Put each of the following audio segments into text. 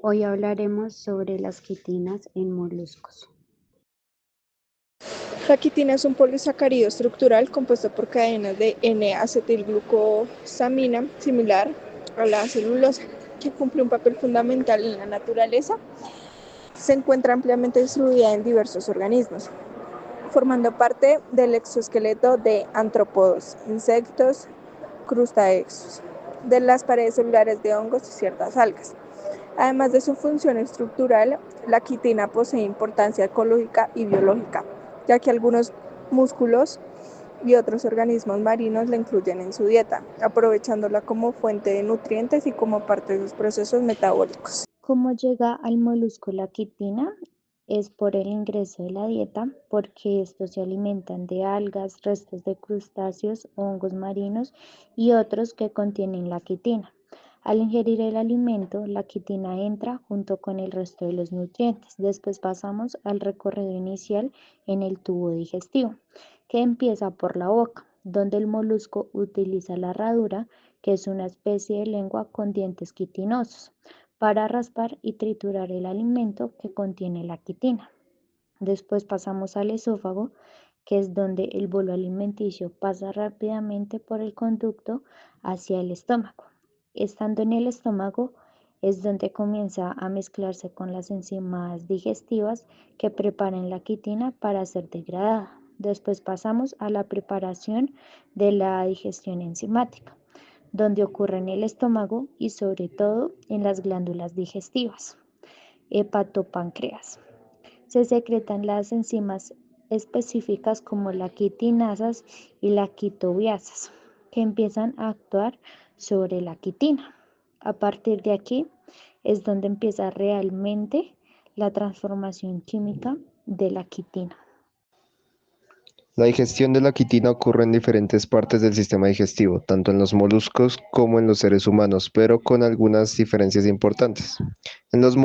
Hoy hablaremos sobre las quitinas en moluscos. La quitina es un polisacárido estructural compuesto por cadenas de N-acetilglucosamina similar a la celulosa, que cumple un papel fundamental en la naturaleza. Se encuentra ampliamente distribuida en diversos organismos, formando parte del exoesqueleto de artrópodos, insectos, crustáceos, de las paredes celulares de hongos y ciertas algas. Además de su función estructural, la quitina posee importancia ecológica y biológica, ya que algunos músculos y otros organismos marinos la incluyen en su dieta, aprovechándola como fuente de nutrientes y como parte de sus procesos metabólicos. ¿Cómo llega al molusco la quitina? Es por el ingreso de la dieta, porque estos se alimentan de algas, restos de crustáceos, hongos marinos y otros que contienen la quitina. Al ingerir el alimento, la quitina entra junto con el resto de los nutrientes. Después pasamos al recorrido inicial en el tubo digestivo, que empieza por la boca, donde el molusco utiliza la herradura, que es una especie de lengua con dientes quitinosos, para raspar y triturar el alimento que contiene la quitina. Después pasamos al esófago, que es donde el bolo alimenticio pasa rápidamente por el conducto hacia el estómago. Estando en el estómago es donde comienza a mezclarse con las enzimas digestivas que preparan la quitina para ser degradada. Después pasamos a la preparación de la digestión enzimática, donde ocurre en el estómago y sobre todo en las glándulas digestivas, hepatopáncreas. Se secretan las enzimas específicas como la quitinasas y la quitobiasas, que empiezan a actuar sobre la quitina. A partir de aquí es donde empieza realmente la transformación química de la quitina. La digestión de la quitina ocurre en diferentes partes del sistema digestivo, tanto en los moluscos como en los seres humanos, pero con algunas diferencias importantes. En los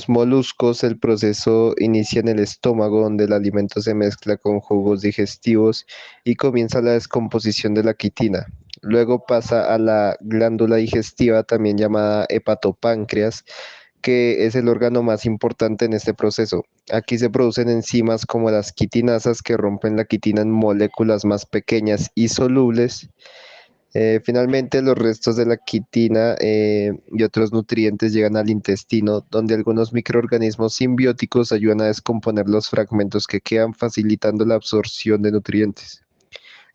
moluscos el proceso inicia en el estómago, donde el alimento se mezcla con jugos digestivos y comienza la descomposición de la quitina. Luego pasa a la glándula digestiva, también llamada hepatopáncreas, que es el órgano más importante en este proceso. Aquí se producen enzimas como las quitinasas que rompen la quitina en moléculas más pequeñas y solubles. Finalmente, los restos de la quitina y otros nutrientes llegan al intestino, donde algunos microorganismos simbióticos ayudan a descomponer los fragmentos que quedan, facilitando la absorción de nutrientes.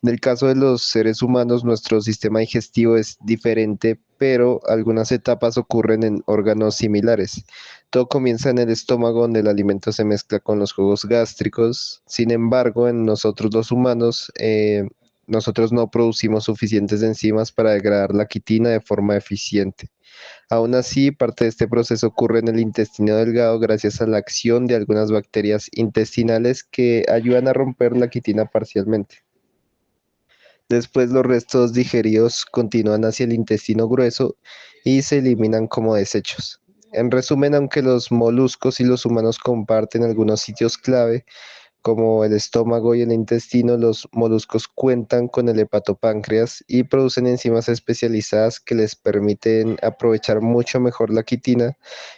En el caso de los seres humanos, nuestro sistema digestivo es diferente, pero algunas etapas ocurren en órganos similares. Todo comienza en el estómago, donde el alimento se mezcla con los jugos gástricos. Sin embargo, en nosotros los humanos, nosotros no producimos suficientes enzimas para degradar la quitina de forma eficiente. Aún así, parte de este proceso ocurre en el intestino delgado gracias a la acción de algunas bacterias intestinales que ayudan a romper la quitina parcialmente. Después los restos digeridos continúan hacia el intestino grueso y se eliminan como desechos. En resumen, aunque los moluscos y los humanos comparten algunos sitios clave, como el estómago y el intestino, los moluscos cuentan con el hepatopáncreas y producen enzimas especializadas que les permiten aprovechar mucho mejor la quitina,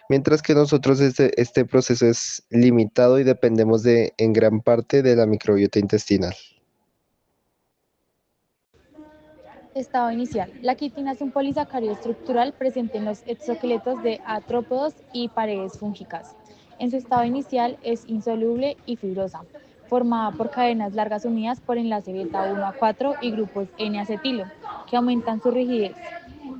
mientras que nosotros este proceso es limitado y dependemos en gran parte de la microbiota intestinal. Estado inicial. La quitina es un polisacárido estructural presente en los exoesqueletos de artrópodos y paredes fúngicas. En su estado inicial es insoluble y fibrosa, formada por cadenas largas unidas por enlace beta 1 a 4 y grupos N-acetilo, que aumentan su rigidez.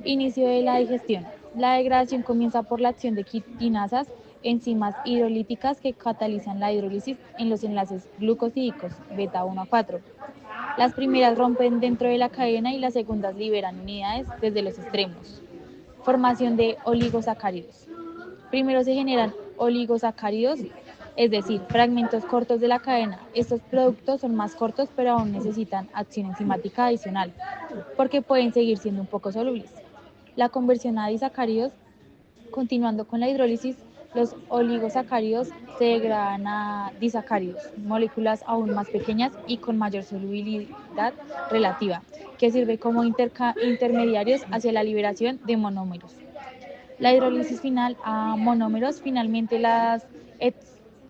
Inicio de la digestión. La degradación comienza por la acción de quitinasas, enzimas hidrolíticas que catalizan la hidrólisis en los enlaces glucosídicos beta 1 a 4. Las primeras rompen dentro de la cadena y las segundas liberan unidades desde los extremos. Formación de oligosacáridos. Primero se generan oligosacáridos, es decir, fragmentos cortos de la cadena. Estos productos son más cortos, pero aún necesitan acción enzimática adicional, porque pueden seguir siendo un poco solubles. La conversión a disacáridos. Continuando con la hidrólisis, los oligosacáridos se degradan a disacáridos, moléculas aún más pequeñas y con mayor solubilidad relativa, que sirve como intermediarios hacia la liberación de monómeros. La hidrólisis final a monómeros, finalmente las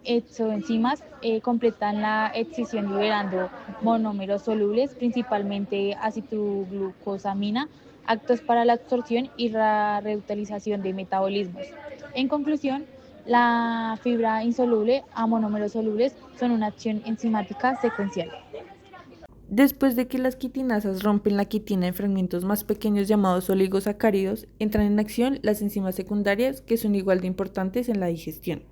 exoenzimas completan la excisión liberando monómeros solubles, principalmente acetylglucosamina, actos para la absorción y la reutilización de metabolismos. En conclusión, la fibra insoluble a monómeros solubles son una acción enzimática secuencial. Después de que las quitinasas rompen la quitina en fragmentos más pequeños llamados oligosacáridos, entran en acción las enzimas secundarias que son igual de importantes en la digestión.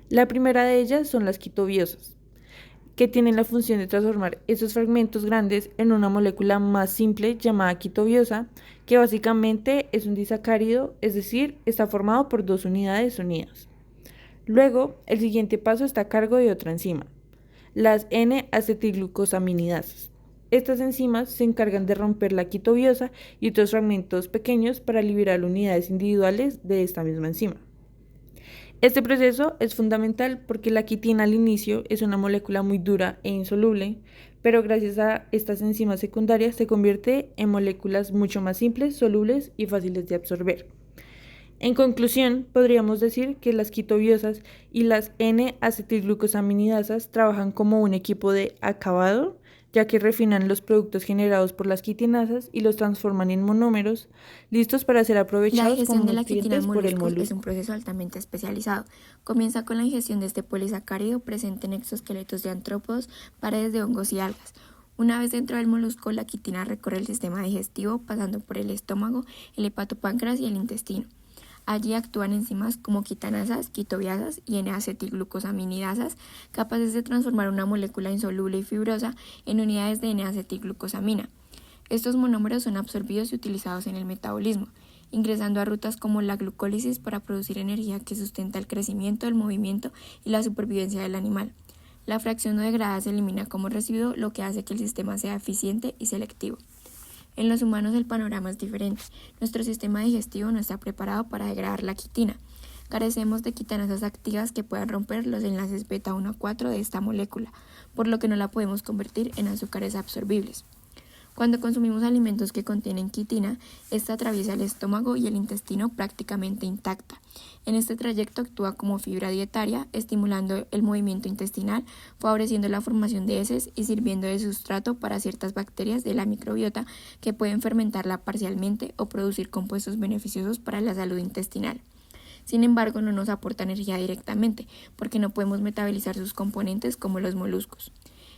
La primera de ellas son las quitobiosas, que tienen la función de transformar esos fragmentos grandes en una molécula más simple llamada quitobiosa, que básicamente es un disacárido, es decir, está formado por dos unidades unidas. Luego, el siguiente paso está a cargo de otra enzima, las N-acetilglucosaminidasas. Estas enzimas se encargan de romper la quitobiosa y otros fragmentos pequeños para liberar unidades individuales de esta misma enzima. Este proceso es fundamental porque la quitina al inicio es una molécula muy dura e insoluble, pero gracias a estas enzimas secundarias se convierte en moléculas mucho más simples, solubles y fáciles de absorber. En conclusión, podríamos decir que las quitobiosas y las N-acetilglucosaminidasas trabajan como un equipo de acabado, ya que refinan los productos generados por las quitinasas y los transforman en monómeros, listos para ser La aprovechados digestión como de la quitina en nutrientes por el moluscos es molusco. un proceso altamente especializado. Comienza con la ingestión de este polisacárido presente en exoesqueletos de artrópodos, paredes de hongos y algas. Una vez dentro del molusco, la quitina recorre el sistema digestivo pasando por el estómago, el hepatopáncreas y el intestino. Allí actúan enzimas como quitanasas, quitobiasas y N-acetilglucosaminidasas, capaces de transformar una molécula insoluble y fibrosa en unidades de N-acetilglucosamina. Estos monómeros son absorbidos y utilizados en el metabolismo, ingresando a rutas como la glucólisis para producir energía que sustenta el crecimiento, el movimiento y la supervivencia del animal. La fracción no degradada se elimina como residuo, lo que hace que el sistema sea eficiente y selectivo. En los humanos el panorama es diferente. Nuestro sistema digestivo no está preparado para degradar la quitina. Carecemos de quitanasas activas que puedan romper los enlaces beta 1 a 4 de esta molécula, por lo que no la podemos convertir en azúcares absorbibles. Cuando consumimos alimentos que contienen quitina, esta atraviesa el estómago y el intestino prácticamente intacta. En este trayecto actúa como fibra dietaria, estimulando el movimiento intestinal, favoreciendo la formación de heces y sirviendo de sustrato para ciertas bacterias de la microbiota que pueden fermentarla parcialmente o producir compuestos beneficiosos para la salud intestinal. Sin embargo, no nos aporta energía directamente, porque no podemos metabolizar sus componentes como los moluscos.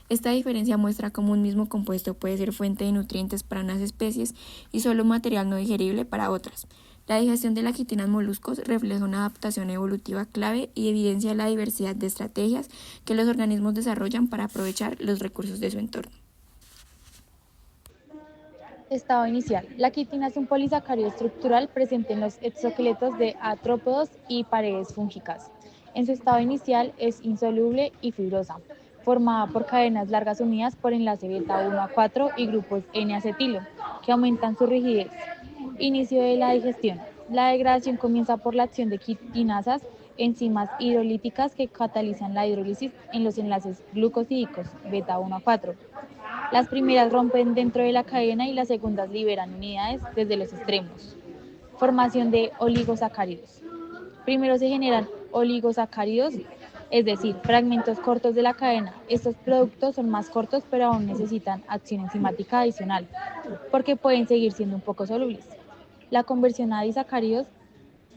Esta diferencia muestra cómo un mismo compuesto puede ser fuente de nutrientes para unas especies y solo material no digerible para otras. La digestión de la quitina en moluscos refleja una adaptación evolutiva clave y evidencia la diversidad de estrategias que los organismos desarrollan para aprovechar los recursos de su entorno. Estado inicial. La quitina es un polisacárido estructural presente en los exoesqueletos de artrópodos y paredes fúngicas. En su estado inicial es insoluble y fibrosa, formada por cadenas largas unidas por enlace beta 1 a 4 y grupos N-acetilo, que aumentan su rigidez. Inicio de la digestión. La degradación comienza por la acción de quitinasas, enzimas hidrolíticas que catalizan la hidrólisis en los enlaces glucosídicos beta 1 a 4. Las primeras rompen dentro de la cadena y las segundas liberan unidades desde los extremos. Formación de oligosacáridos. Primero se generan oligosacáridos, es decir, fragmentos cortos de la cadena. Estos productos son más cortos, pero aún necesitan acción enzimática adicional, porque pueden seguir siendo un poco solubles. La conversión a disacáridos,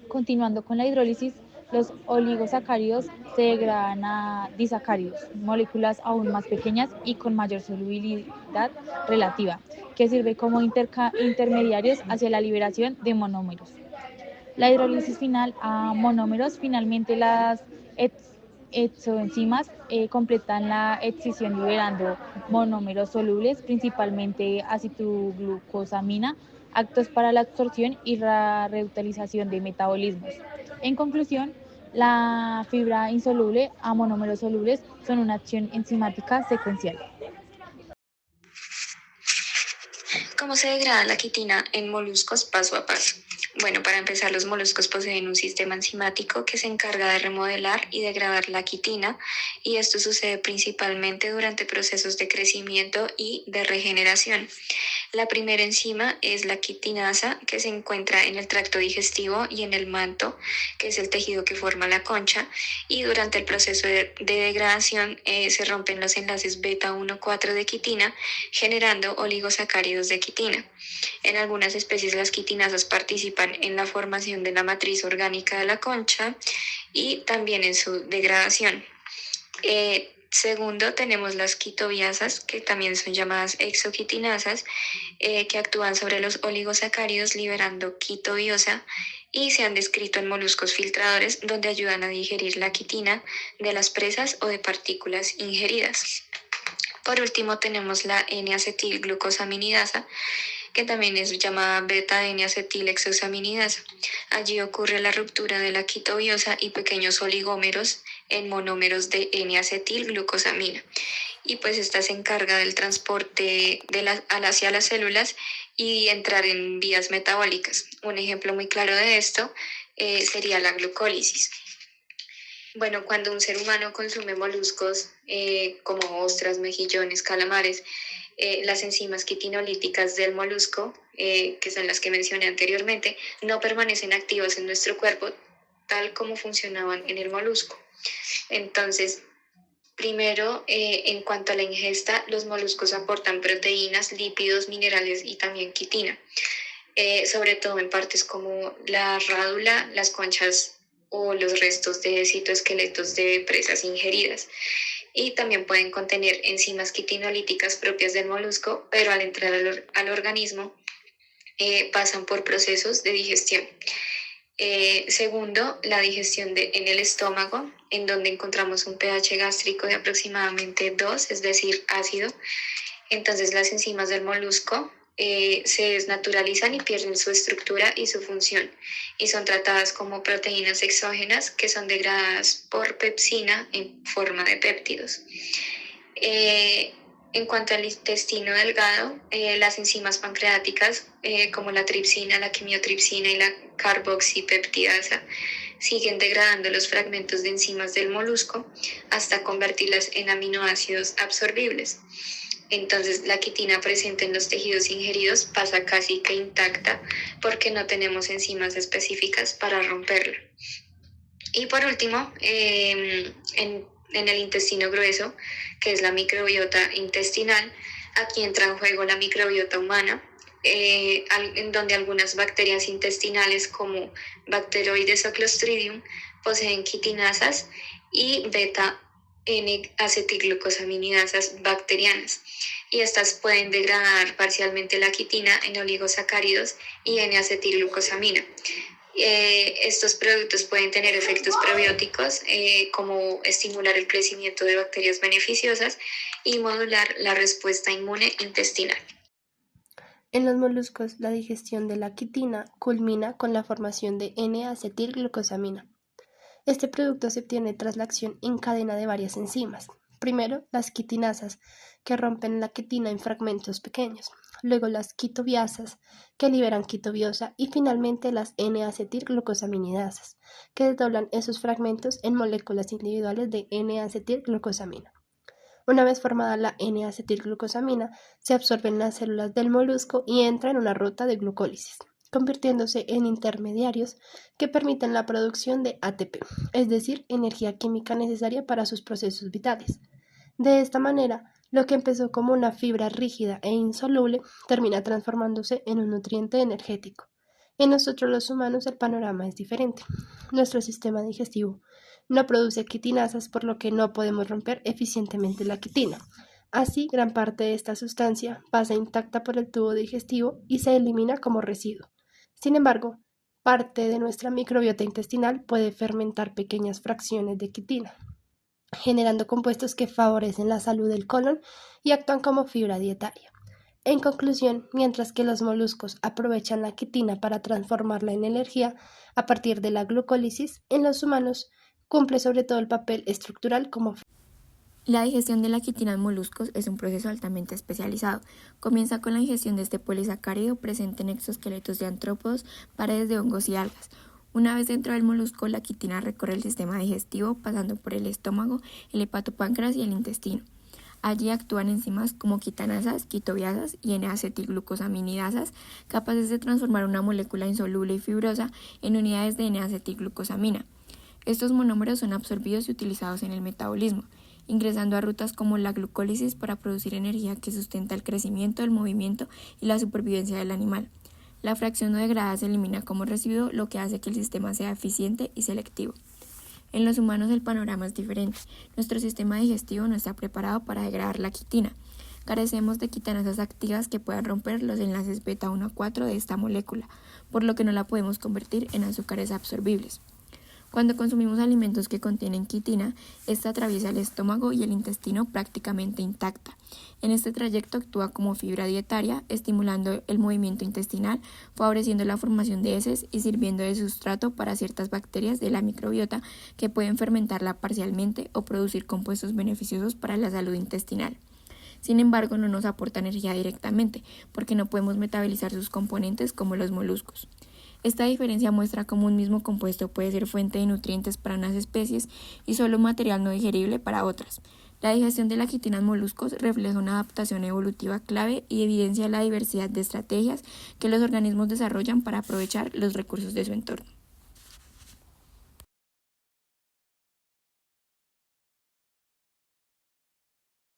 continuando con la hidrólisis, los oligosacáridos se degradan a disacáridos, moléculas aún más pequeñas y con mayor solubilidad relativa, que sirve como intermediarios hacia la liberación de monómeros. La hidrólisis final a monómeros, finalmente las exoenzimas completan la excisión liberando monómeros solubles, principalmente acetylglucosamina, actos para la absorción y la reutilización de metabolismos. En conclusión, la fibra insoluble a monómeros solubles son una acción enzimática secuencial. ¿Cómo se degrada la quitina en moluscos paso a paso? Bueno, para empezar, los moluscos poseen un sistema enzimático que se encarga de remodelar y degradar la quitina, y esto sucede principalmente durante procesos de crecimiento y de regeneración. La primera enzima es la quitinasa, que se encuentra en el tracto digestivo y en el manto, que es el tejido que forma la concha, y durante el proceso de degradación se rompen los enlaces beta 1,4 de quitina, generando oligosacáridos de quitina. En algunas especies las quitinasas participan en la formación de la matriz orgánica de la concha y también en su degradación. Segundo, tenemos las quitobiasas, que también son llamadas exoquitinasas, que actúan sobre los oligosacáridos liberando quitobiosa, y se han descrito en moluscos filtradores donde ayudan a digerir la quitina de las presas o de partículas ingeridas. Por último, tenemos la N-acetilglucosaminidasa, que también es llamada beta-N-acetilhexosaminidasa. Allí ocurre la ruptura de la quitobiosa y pequeños oligómeros en monómeros de N-acetilglucosamina. Y pues esta se encarga del transporte hacia las células y entrar en vías metabólicas. Un ejemplo muy claro de esto sería la glucólisis. Bueno, cuando un ser humano consume moluscos como ostras, mejillones, calamares, las enzimas quitinolíticas del molusco, que son las que mencioné anteriormente, no permanecen activas en nuestro cuerpo tal como funcionaban en el molusco. Entonces, primero, en cuanto a la ingesta, los moluscos aportan proteínas, lípidos, minerales y también quitina, sobre todo en partes como la rádula, las conchas o los restos de citoesqueletos de presas ingeridas. Y también pueden contener enzimas quitinolíticas propias del molusco, pero al entrar al organismo pasan por procesos de digestión. Segundo, la digestión en el estómago, en donde encontramos un pH gástrico de aproximadamente 2, es decir, ácido. Entonces las enzimas del molusco se desnaturalizan y pierden su estructura y su función, y son tratadas como proteínas exógenas que son degradadas por pepsina en forma de péptidos. En cuanto al intestino delgado, las enzimas pancreáticas como la tripsina, la quimiotripsina y la carboxipeptidasa siguen degradando los fragmentos de enzimas del molusco hasta convertirlas en aminoácidos absorbibles. Entonces la quitina presente en los tejidos ingeridos pasa casi que intacta porque no tenemos enzimas específicas para romperla. Y por último, en el intestino grueso, que es la microbiota intestinal, aquí entra en juego la microbiota humana, en donde algunas bacterias intestinales como Bacteroides o Clostridium poseen quitinasas y beta-N-acetilglucosaminidasas bacterianas, y estas pueden degradar parcialmente la quitina en oligosacáridos y N-acetilglucosamina. Estos productos pueden tener efectos probióticos como estimular el crecimiento de bacterias beneficiosas y modular la respuesta inmune intestinal. En los moluscos, la digestión de la quitina culmina con la formación de N-acetilglucosamina. Este producto se obtiene tras la acción en cadena de varias enzimas. Primero, las quitinasas, que rompen la quitina en fragmentos pequeños. Luego, las quitobiasas, que liberan quitobiosa. Y finalmente, las N-acetilglucosaminidasas, que desdoblan esos fragmentos en moléculas individuales de N-acetilglucosamina. Una vez formada la N-acetilglucosamina, se absorbe en las células del molusco y entra en una ruta de glucólisis, convirtiéndose en intermediarios que permiten la producción de ATP, es decir, energía química necesaria para sus procesos vitales. De esta manera, lo que empezó como una fibra rígida e insoluble termina transformándose en un nutriente energético. En nosotros los humanos el panorama es diferente. Nuestro sistema digestivo no produce quitinasas, por lo que no podemos romper eficientemente la quitina. Así, gran parte de esta sustancia pasa intacta por el tubo digestivo y se elimina como residuo. Sin embargo, parte de nuestra microbiota intestinal puede fermentar pequeñas fracciones de quitina, generando compuestos que favorecen la salud del colon y actúan como fibra dietaria. En conclusión, mientras que los moluscos aprovechan la quitina para transformarla en energía a partir de la glucólisis, en los humanos cumple sobre todo el papel estructural como La digestión de la quitina en moluscos es un proceso altamente especializado. Comienza con la ingestión de este polisacárido presente en exoesqueletos de artrópodos, paredes de hongos y algas. Una vez dentro del molusco, la quitina recorre el sistema digestivo pasando por el estómago, el hepatopáncreas y el intestino. Allí actúan enzimas como quitanasas, quitobiasas y N-acetilglucosaminidasas, capaces de transformar una molécula insoluble y fibrosa en unidades de N-acetilglucosamina. Estos monómeros son absorbidos y utilizados en el metabolismo, ingresando a rutas como la glucólisis para producir energía que sustenta el crecimiento, el movimiento y la supervivencia del animal. La fracción no degradada se elimina como residuo, lo que hace que el sistema sea eficiente y selectivo. En los humanos el panorama es diferente. Nuestro sistema digestivo no está preparado para degradar la quitina. Carecemos de quitanasas activas que puedan romper los enlaces beta 1 a 4 de esta molécula, por lo que no la podemos convertir en azúcares absorbibles. Cuando consumimos alimentos que contienen quitina, esta atraviesa el estómago y el intestino prácticamente intacta. En este trayecto actúa como fibra dietaria, estimulando el movimiento intestinal, favoreciendo la formación de heces y sirviendo de sustrato para ciertas bacterias de la microbiota que pueden fermentarla parcialmente o producir compuestos beneficiosos para la salud intestinal. Sin embargo, no nos aporta energía directamente, porque no podemos metabolizar sus componentes como los moluscos. Esta diferencia muestra cómo un mismo compuesto puede ser fuente de nutrientes para unas especies y solo material no digerible para otras. La digestión de la quitina en moluscos refleja una adaptación evolutiva clave y evidencia la diversidad de estrategias que los organismos desarrollan para aprovechar los recursos de su entorno.